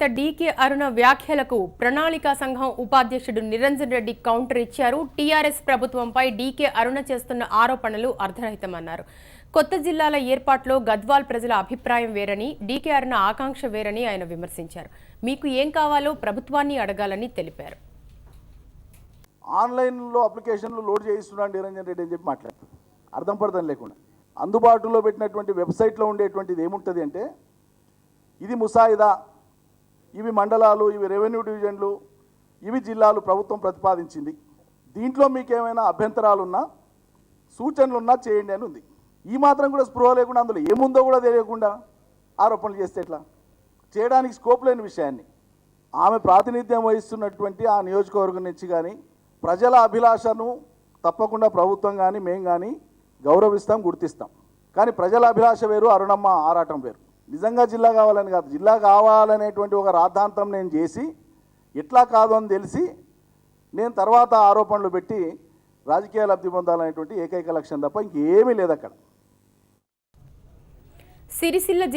DK అరుణ వ్యాఖ్యలకు ప్రణాళికా సంఘం ఉపాధ్యక్షుడు నిరంజన్ రెడ్డి కౌంటర్ ఇచ్చారు. టీఆర్ఎస్ ప్రభుత్వంపై డీకే అరుణ చేస్తున్న ఆరోపణలు అర్ధరహితమన్నారు. కొత్త జిల్లాల ఏర్పాటులో గద్వాల్ ప్రజల అభిప్రాయం వేరని, డీకే అరుణ ఆకాంక్ష వేరని ఆయన విమర్శించారు. మీకు ఏం కావాలో ప్రభుత్వాన్ని అడగాలని తెలిపారు. ఆన్లైన్లో అప్లికేషన్లు లోడ్ చేయిస్తున్నాడు నిరంజన్ రెడ్డి అని చెప్పి మాట్లాడుతారు. అర్థం పర్థం లేకుండా అందుబాటులో పెట్టినటువంటి వెబ్సైట్లో ఉండేటువంటిది ఏముంటుంది అంటే, ఇది ముసాయిదా, ఇవి మండలాలు, ఇవి రెవెన్యూ డివిజన్లు, ఇవి జిల్లాలు ప్రభుత్వం ప్రతిపాదించింది, దీంట్లో మీకు ఏమైనా అభ్యంతరాలున్నా సూచనలున్నా చేయండి అని ఉంది. ఈ మాత్రం కూడా స్పృహ లేకుండా, అందులో ఏముందో కూడా తెలియకుండా ఆరోపణలు చేస్తే ఎట్లా? చేయడానికి స్కోప్ లేని విషయాన్ని ఆమె ప్రాతినిధ్యం వహిస్తున్నటువంటి ఆ నియోజకవర్గం నుంచి కానీ ప్రజల అభిలాషను తప్పకుండా ప్రభుత్వం కానీ మేము కానీ గౌరవిస్తాం, గుర్తిస్తాం. కానీ ప్రజల అభిలాష వేరు, అరుణమ్మ ఆరాటం వేరు. నిజంగా జిల్లా కావాలని కాదు, జిల్లా కావాలనేటువంటి ఒక రాద్ధాంతం నేను చేసి ఎట్లా కాదు అని తెలిసి నేను తర్వాత ఆరోపణలు పెట్టి రాజకీయ లబ్ధి పొందాలనేటువంటి ఏకైక లక్ష్యం తప్ప ఇంకేమీ లేదు అక్కడ. సిరిసిల్ల జిల్లా